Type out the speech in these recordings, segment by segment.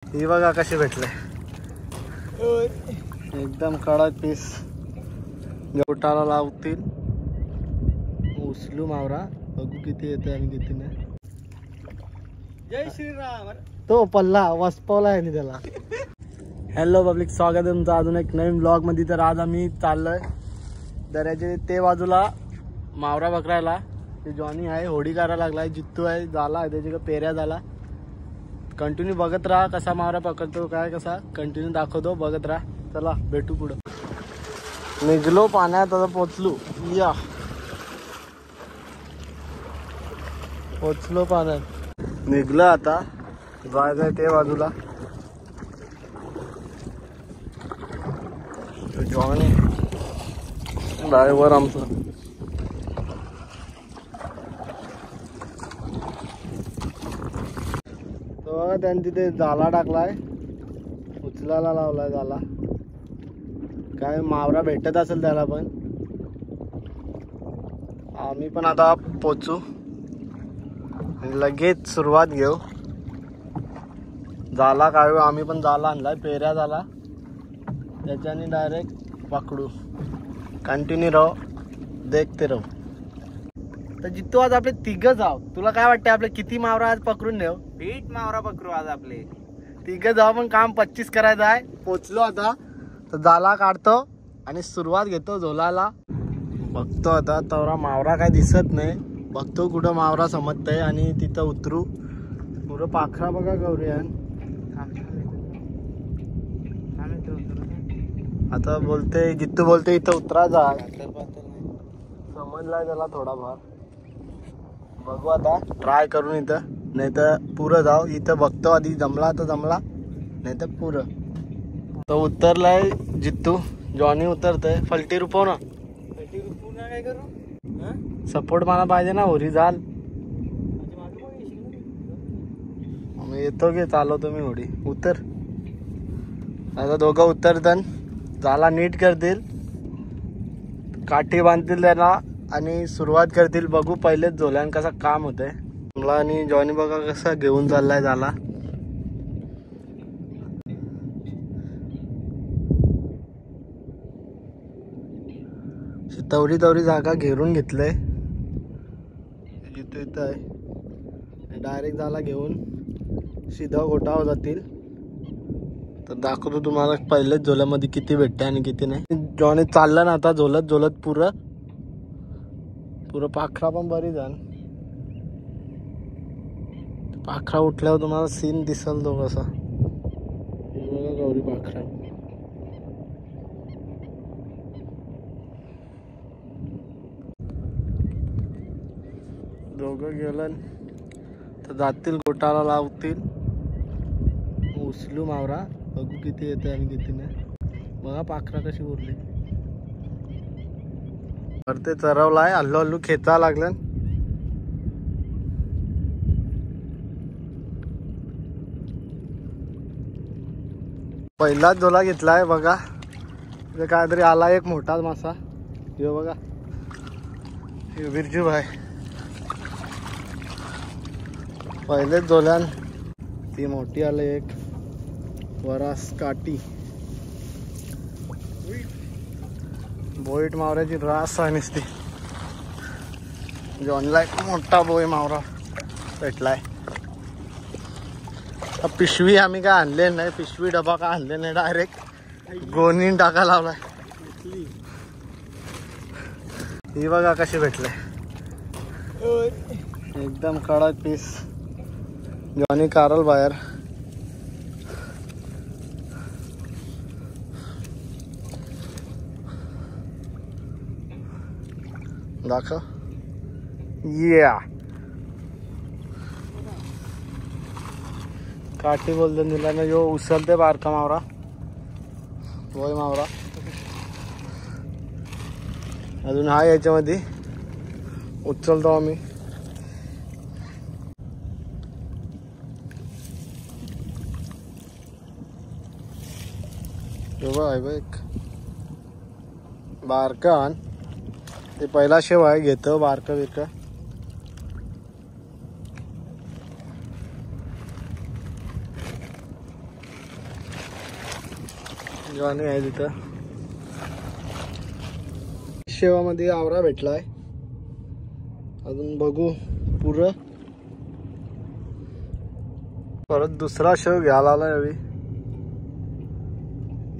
ही बघा कशी भेटले, एकदम कडक पीस. गवटाला लावतील, उचलू मावरा, बघू किती येते आणि किती नाही. जय श्रीराम. तो पल्ला वसपवला आहे त्याला. हॅलो पब्लिक, स्वागत आहे तुमचं अजून एक नवीन ब्लॉग मध्ये. तर आज आम्ही चाललोय दर्याचे ते बाजूला मावरा पकडायला. ते जॉनी आहे, होडी करायला लागलाय. जित्तू आहे, झाला आहे त्याच्या पेऱ्या झाला. कंटिन्यू बघत राहा कसा मावरा पकडतो, काय कसा कंटिन्यू दाखवतो, बघत राहा. चला भेटू पुढं. निघलो पाण्यात, आता पोचलो. या पोचलो पाण्यात, निघलं आता जायचंय ते बाजूला. जॉनी ड्रायव्हर आमचा. तो त्यांनी तिथे जाला टाकलाय, उचलायला लावलाय जाला. काय मावरा भेटत असेल त्याला पण. आम्ही पण आता पोचू, लगेच सुरुवात घेऊ. जाला काय आम्ही पण जाला आणलाय, पेऱ्या झाला त्याच्याने डायरेक्ट पकडू. कंटिन्यू राहो, देखते राहू. तर जितू आज आपले तिघं जाऊ. तुला काय वाटतं आपले किती मावरा आज पकडून नेऊ? पीठ मावरा पकडू आज आपले तिघं जाऊ. पण काम 25 करायचं आहे. पोचलो आता, तर जाला काढतो आणि सुरुवात घेतो झोलायला. बघतो आता तवरा मावरा काय दिसत नाही, बघतो कुठं मावरा समजतंय आणि तिथं उतरू. पुरं पाखरा बघा गौरियान. आता बोलते जित्तू बोलते इथं उतरा जा, समजलाय त्याला थोडाफार. बघू आता ट्राय करून इथं, नाही तर पुरं जाऊ. इथं बघतो आधी, जमला तर जमला, नाही तर पुरं. तो उतरलाय जित्तू, जॉनी उतरतय. फलटी रुपव ना, काय करू? सपोर्ट मला पाहिजे ना, होरी जाल. मी येतो की चालवतो मी होडी. उतर. आता दोघं उतरतन, जाला नीट करतील, काठी बांधतील त्याला आणि सुरुवात करतील. बघू पहिलेच झोल्यान कसा काम होतंय. मला आणि जॉनी बघा कसा घेऊन चाललाय झाला. तवरी तवरी जागा घेरून घेतलंय. इथं इथं आहे, डायरेक्ट झाला घेऊन सीधा गोटावर जातील. तर दाखवतो तुम्हाला पहिलेच झोल्यामध्ये किती भेटते आणि किती नाही. जॉनी चाललं ना आता झोलत झोलत पुरं पुरं. पाखरा पण बरी जाण. पाखरा उठल्यावर तुम्हाला सीन दिसल तो कसा. बघा गौरी पाखरा. दोघं गेलं तर जातील गोटाला लावतील, उचलू मावरा. बघू किती येते आणि किती नाही. बघा पाखरा कशी उरली. वरते चरवलाय, हल्लू हल्लू खेचा लागलं. पहिलाच झोला घेतलाय बघा. काहीतरी आला एक मोठाच मासा. हे बघा, हे बिरजू भाई पहिलेच झोल्यान ती मोठी आले. एक वरास काठी बोईट मावऱ्याची रास आहे नुसती. जॉनला एक मोठा बोई मावरा भेटलाय. पिशवी आम्ही काय आणले नाही, पिशवी डबा काय आणले नाही, डायरेक्ट गोणीन टाका लावलाय. ही बघा कशी भेटले, एकदम कडक पीस. जॉनी कारल बाहेर. दाखव. या काठी बोलतो दिला ना, यो उचलते बारका मावरा, बोय मावरा. अजून हा याच्यामध्ये उचलतो आम्ही. एक बारका आण, ते पहिला शेव आहे घेतो बारका बिरका. जॉनी आहे तिथं. शेवामध्ये आवरा भेटलाय. अजून बघू पुरं. परत दुसरा शेव घ्यायला आला यावी.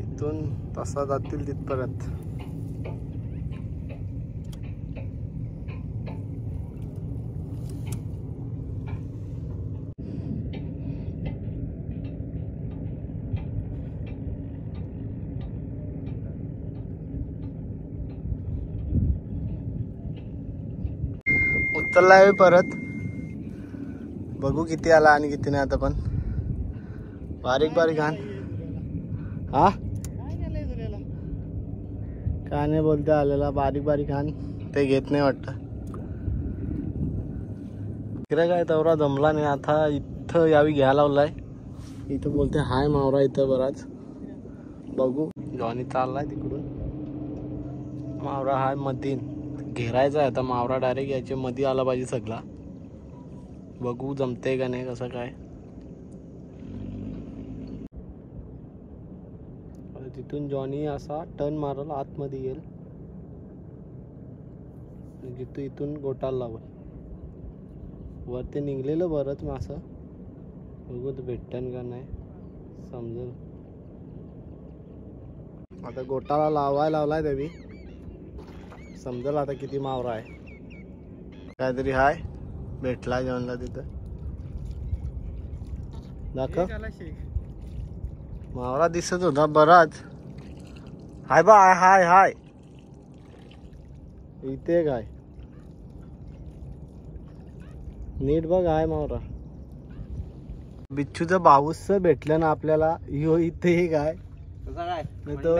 इथून तसा जातील तिथपर्यंत. उचललाय परत. बघू किती आला आणि किती नाही. आता पण बारीक बारीक आण. हा काय नाही बोलते आलेला. बारीक बारीक आण. ते घेत नाही वाटत. इकडे काय तेवढा जमला नाही. आता इथं यावी घ्यायला लावलाय. इथं बोलते हाय मावरा इथं बराच. बघू. जॉनी चाललाय तिकडून. मावरा हाय मधीन. घेरायचा आहे आता. मावरा डायरेक्ट याच्या मध्ये आला पाहिजे सगळा. बघू जमते का नाही कसं काय. तिथून जॉनी असा टर्न मारल आतमध्ये येईल. जिथं इथून गोटाला लावल. वरती निघलेलं बरंच मासं. बघू तर भेटन का नाही समजेल. आता गोटाला लावायला लावलाय देवी. समजेल आता किती मावरा आहे. काहीतरी हाय भेटला जॉनला तिथं. दाखव. मावरा दिसत होता बराच. हाय बा हाय हाय. इथे काय नीट बघ हाय मावरा. बिच्छूचं भाऊस भेटलं ना आपल्याला. यो इथे काय तो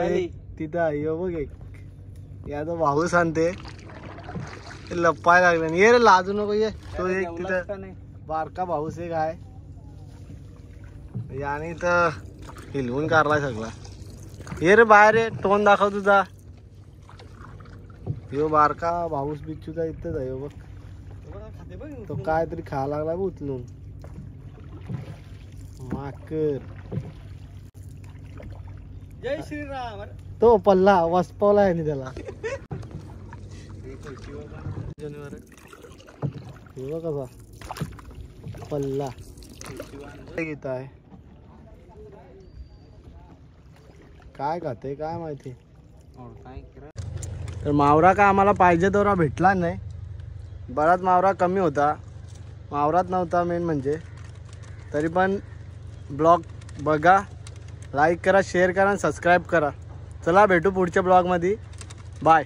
तिथं यो बघ एक. याचा भाऊस आणते. लपाय लागले. ये रे लाजू नको ये. तो एक तिथं बारका भाऊस एक आहे. याने तर हिलवून काढलाय सगळा. ये रे बाहेर ये. तोंड दाखव तुझा. यो बारका भाऊस बिच्छूचा इथंच आहे बघ. तो काहीतरी खायला लागला उचलून. माकर. जय श्रीराम. तो पल्ला वसपवला आहे त्याला. कसा पल्ला घेत आहे. काय खाते काय माहिती. तर मावरा का आम्हाला पाहिजे तेवढा भेटला नाही. बराच मावरा कमी होता. मावरात नव्हता मेन म्हणजे. तरी पण ब्लॉग बघा. लाईक करा शेअर करा आणि सबस्क्राईब करा. चला भेटू पुढच्या ब्लॉगमध्ये. बाय.